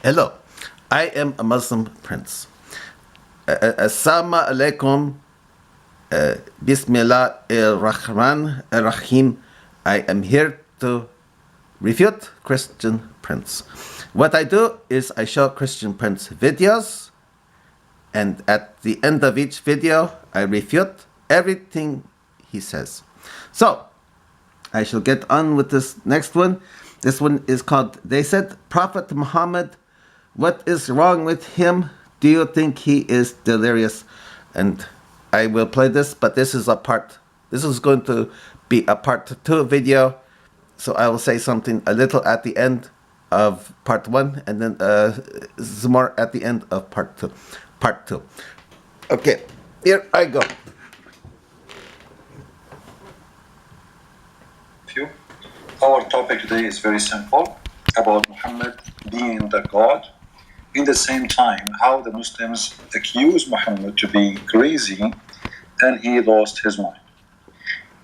Hello, I am a Muslim prince. Assalamu alaikum. Bismillah ar-Rahman ar-Rahim. I am here to refute Christian Prince. What I do is I show Christian Prince videos, and at the end of each video, I refute everything he says. So, I shall get on with this next one. This one is called, They Said Prophet Muhammad, what is wrong with him? Do you think he is delirious? And I will play this, but this is going to be a part 2 video. So I will say something a little at the end of part 1, and then some more at the end of part 2. Okay, here I go. Our topic today is very simple, about Muhammad being the God. In the same time, how the Muslims accuse Muhammad to be crazy and he lost his mind.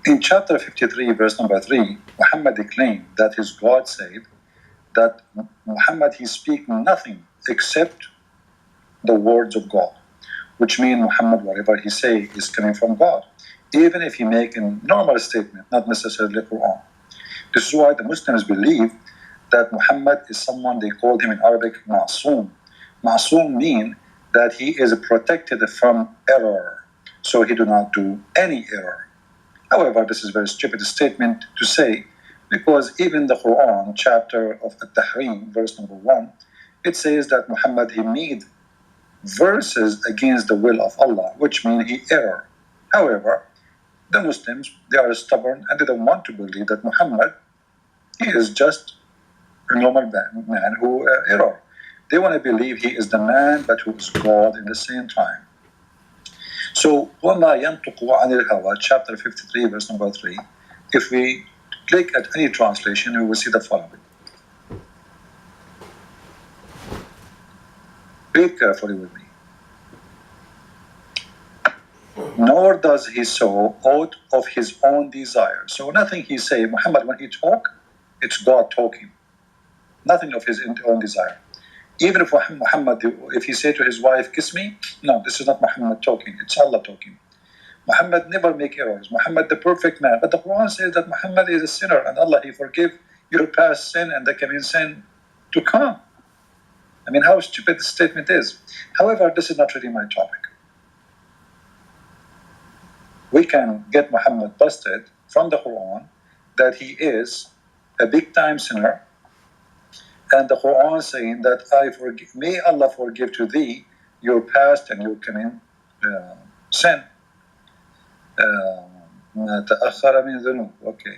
In chapter 53, verse number 3, Muhammad claimed that his God said that Muhammad, he speaks nothing except the words of God, which means Muhammad, whatever he say is coming from God, even if he make a normal statement, not necessarily Quran. This is why the Muslims believe that Muhammad is someone, they called him in Arabic, Ma'soom. Ma'soom means that he is protected from error, so he do not do any error. However, this is a very stupid statement to say, because even the Quran, chapter of At-Tahrim, verse number 1, it says that Muhammad, he made verses against the will of Allah, which means he error. However, the Muslims, they are stubborn and they don't want to believe that Muhammad, he is just a normal man who error. They want to believe he is the man, but who is God in the same time. So, وَمَا يَنْطُقُ عَنِ الْهَوَى, chapter 53, verse number 3, if we click at any translation, we will see the following. Read carefully with me. Nor does he so out of his own desire. So nothing he say, Muhammad, when he talk, it's God talking. Nothing of his own desire. Even if Muhammad, if he say to his wife, kiss me, no, this is not Muhammad talking, it's Allah talking. Muhammad never make errors. Muhammad the perfect man. But the Quran says that Muhammad is a sinner and Allah, he forgive your past sin and the coming sin to come. I mean, how stupid this statement is. However, this is not really my topic. We can get Muhammad busted from the Quran that he is a big time sinner, and the Quran saying that may Allah forgive to thee your past and your coming sin. ما تأخر من ذنوب. Okay.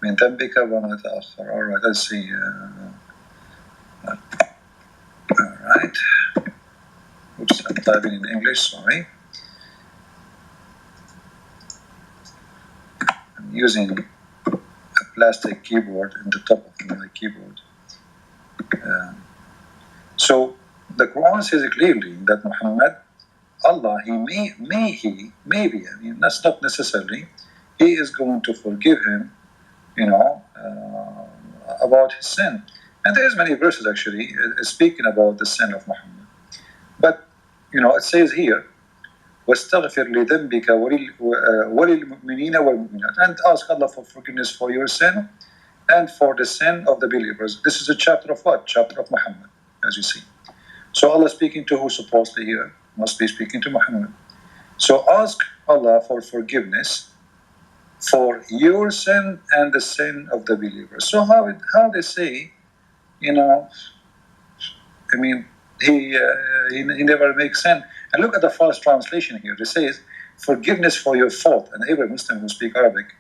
من ذنبك وما تأخر. All right, let's see. All right. Oops, I'm typing in English, sorry. I'm using a plastic keyboard in the top of my keyboard. So the Quran says clearly that Muhammad, Allah, he maybe, I mean, that's not necessarily, he is going to forgive him, about his sin. And there's many verses actually speaking about the sin of Muhammad. But, it says here, وَاسْتَغْفِرْ لِذَنْبِكَ وَلِلْمُؤْمِنِينَ وَالْمُؤْمِنَاتِ, and ask Allah for forgiveness for your sin and for the sin of the believers. This is a chapter of what? Chapter of Muhammad, as you see. So Allah speaking to who supposedly here? Must be speaking to Muhammad. So ask Allah for forgiveness for your sin and the sin of the believers. So how they say, I mean, he never makes sin. And look at the false translation here. It says, forgiveness for your fault. And every Muslim who speaks Arabic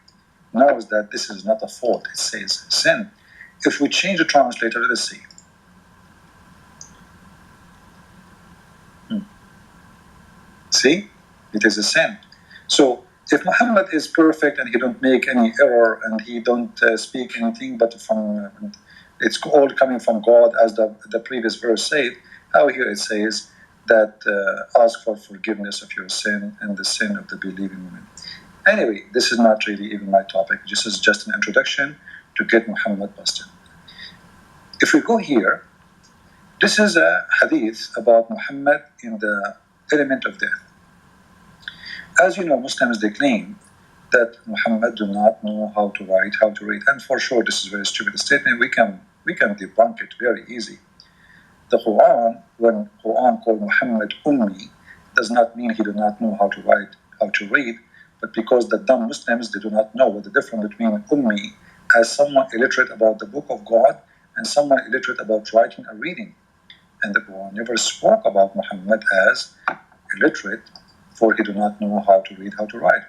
knows that this is not a fault. It says sin. If we change the translator, let's see. See? It is a sin. So if Muhammad is perfect and he don't make any error and he don't speak anything but from it's all coming from God, as the previous verse said, how here it says that ask for forgiveness of your sin and the sin of the believing women. Anyway, this is not really even my topic. This is just an introduction to get Muhammad busted. If we go here, This is a hadith about Muhammad in the element of death. As you know, Muslims, they claim that Muhammad do not know how to write, how to read, and for sure this is a very stupid statement. We can debunk it very easy. The Quran, when Quran called Muhammad Ummi, does not mean he do not know how to write, how to read, but because the dumb Muslims, they do not know what the difference between Ummi as someone illiterate about the book of God and someone illiterate about writing and reading. And the Quran never spoke about Muhammad as illiterate, for he do not know how to read, how to write.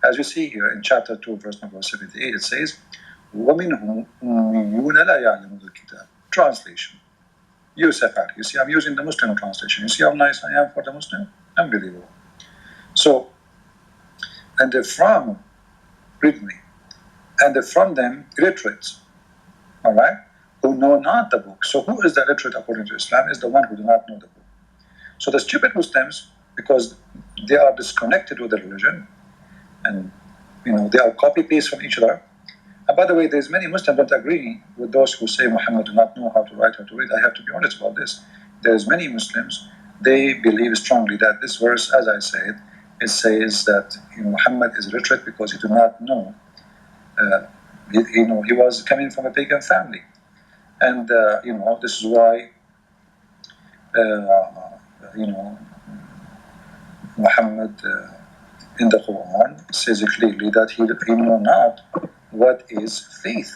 As you see here in chapter 2, verse number 78, it says, وَمِنْهُمْ أُمِّيُّونَ لَا يَعْلَمُونَ الْكِتَابَ. Translation. Yusuf Ali. You see, I'm using the Muslim translation. You see how nice I am for the Muslim? Unbelievable. So, and from, read me, and from them illiterates, all right, who know not the book. So who is the illiterate according to Islam? Is the one who do not know the book. So the stupid Muslims, because they are disconnected with the religion, and they are copy-paste from each other. And by the way, there's many Muslims don't agree with those who say Muhammad do not know how to write, how to read. I have to be honest about this. There's many Muslims, they believe strongly that this verse, as I said, it says that Muhammad is illiterate because he do not know. He was coming from a pagan family, and this is why Muhammad in the Quran says clearly that he know not what is faith.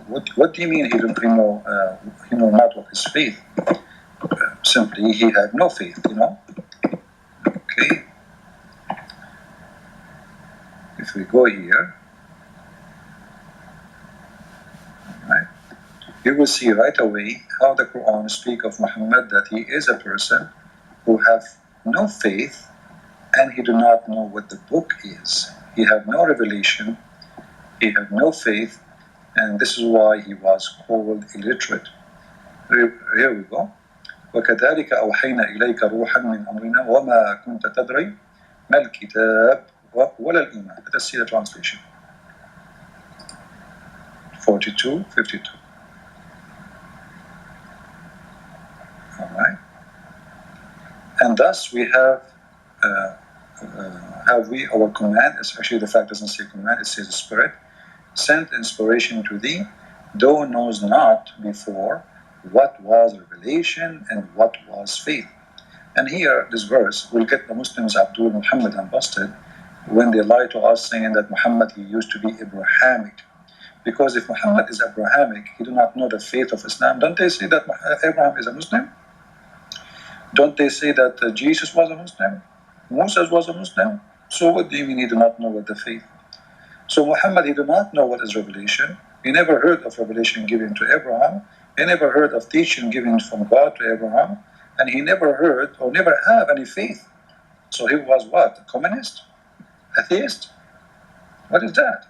What do you mean he know not what is faith? Simply he had no faith, Okay. If we go here, right, you will see right away how the Quran speaks of Muhammad that he is a person who have no faith and he do not know what the book is. He have no revelation, he have no faith, and this is why he was called illiterate. Here we go. وَكَذَلِكَ أَوْحَيْنَا إِلَيْكَ رُوحًا مِنْ أَمْرِنَا وَمَا كُنْتَ تَدْرِي مَا الْكِتَابُ وَلَا الْإِيمَانُ. Let us see the translation. 42:52. All right. And thus we have our command, especially the fact doesn't say command, it says spirit, sent inspiration to thee, thou knows not before what was revelation and what was faith. And here, this verse will get the Muslims Abdul Muhammad and busted when they lie to us saying that Muhammad, he used to be Abrahamic. Because if Muhammad is Abrahamic, he do not know the faith of Islam. Don't they say that Abraham is a Muslim? Don't they say that Jesus was a Muslim? Moses was a Muslim? So what do you mean he do not know what the faith? So Muhammad, he do not know what is revelation. He never heard of revelation given to Abraham. He never heard of teaching given from God to Abraham. And he never heard or never have any faith. So he was what? A communist? Atheist? What is that?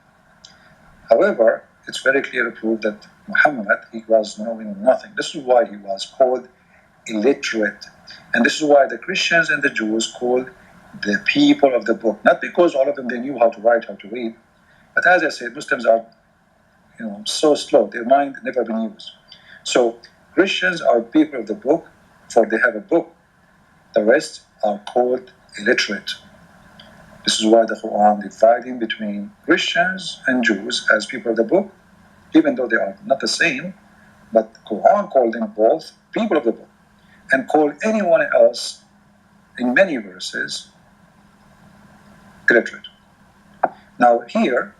However, it's very clear proof that Muhammad, he was knowing nothing. This is why he was called illiterate. And this is why the Christians and the Jews called the people of the book. Not because all of them, they knew how to write, how to read. But as I said, Muslims are so slow. Their mind never been used. So Christians are people of the book, for they have a book. The rest are called illiterate. This is why the Quran dividing between Christians and Jews as people of the book, even though they are not the same, but Quran called them both people of the book, and called anyone else in many verses illiterate. Now here,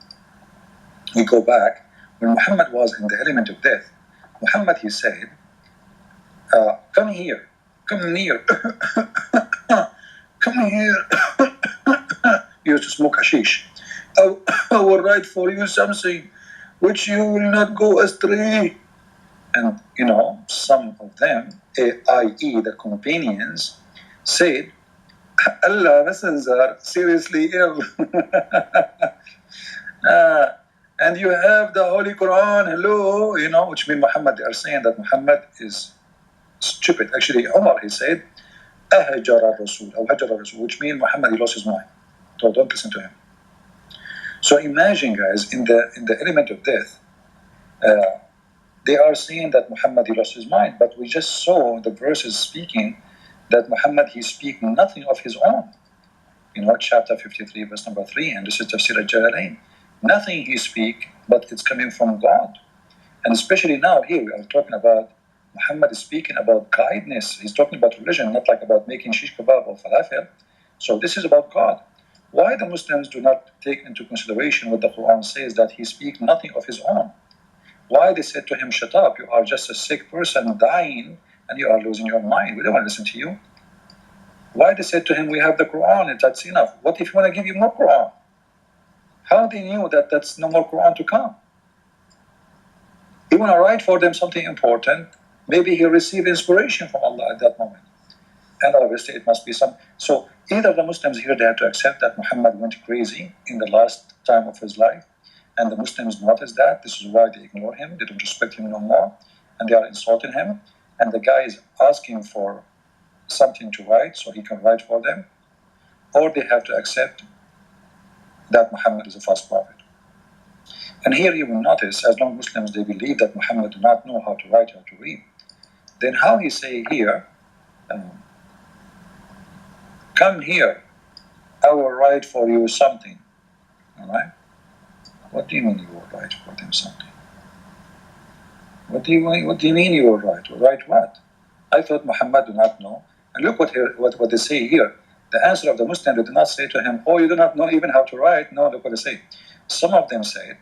we go back, when Muhammad was in the element of death, Muhammad, he said, come here, come near, come here. He used to smoke hashish. I will write for you something which you will not go astray. And some of them, i.e. the companions, said, Allah Messenger, seriously ill. And you have the Holy Quran, hello, which means Muhammad, they are saying that Muhammad is stupid. Actually, Umar, he said, أهجر الرسول, أو هجر الرسول, which means Muhammad, he lost his mind. So don't listen to him. So imagine, guys, in the element of death, They are saying that Muhammad, he lost his mind, but we just saw the verses speaking that Muhammad, he speak nothing of his own. You know, chapter 53, verse number 3, and this is Tafsir al-Jalalain. Nothing he speak, but it's coming from God. And especially now here, we are talking about Muhammad is speaking about kindness. He's talking about religion, not like about making shish kebab or falafel. So this is about God. Why the Muslims do not take into consideration what the Quran says, that he speaks nothing of his own? Why they said to him, shut up, you are just a sick person dying and you are losing your mind. We don't want to listen to you. Why they said to him, we have the Quran and that's enough. What if we want to give you more Quran? How they knew that that's no more Quran to come? He want to write for them something important. Maybe he received inspiration from Allah at that moment. And obviously it must be some. So either the Muslims here, they have to accept that Muhammad went crazy in the last time of his life, and the Muslims notice that. This is why they ignore him. They don't respect him no more, and they are insulting him. And the guy is asking for something to write so he can write for them. Or they have to accept that Muhammad is a false prophet. And here you will notice, as long Muslims, they believe that Muhammad do not know how to write or to read, then how he say here, come here, I will write for you something. All right? What do you mean you will write for them something? What do you mean you will write? Write what? I thought Muhammad do not know. And look what they say here. The answer of the Muslim, they did not say to him, oh, you do not know even how to write. No, look what they say. Some of them say,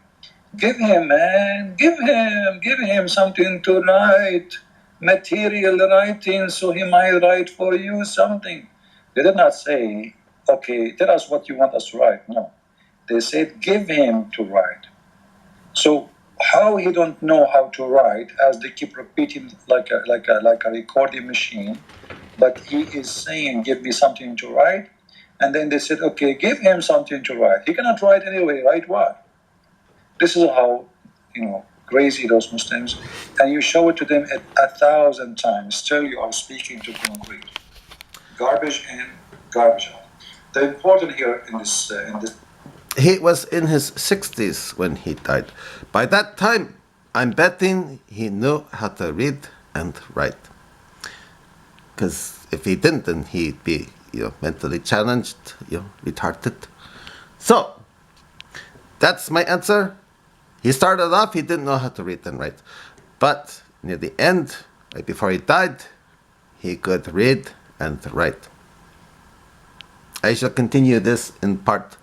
give him, man, give him something to write, material writing, so he might write for you something. They did not say, okay, tell us what you want us to write. No. They said, give him to write. So how he don't know how to write, as they keep repeating like a recording machine, but he is saying, give me something to write. And then they said, okay, give him something to write. He cannot write anyway, write what? This is how, crazy those Muslims. And you show it to them 1,000 times, still you are speaking to concrete. Garbage in, garbage out. The important here in this He was in his 60s when he died. By that time, I'm betting he knew how to read and write. Because if he didn't, then he'd be, mentally challenged, retarded. So, that's my answer. He started off, he didn't know how to read and write. But near the end, right before he died, he could read and write. I shall continue this in part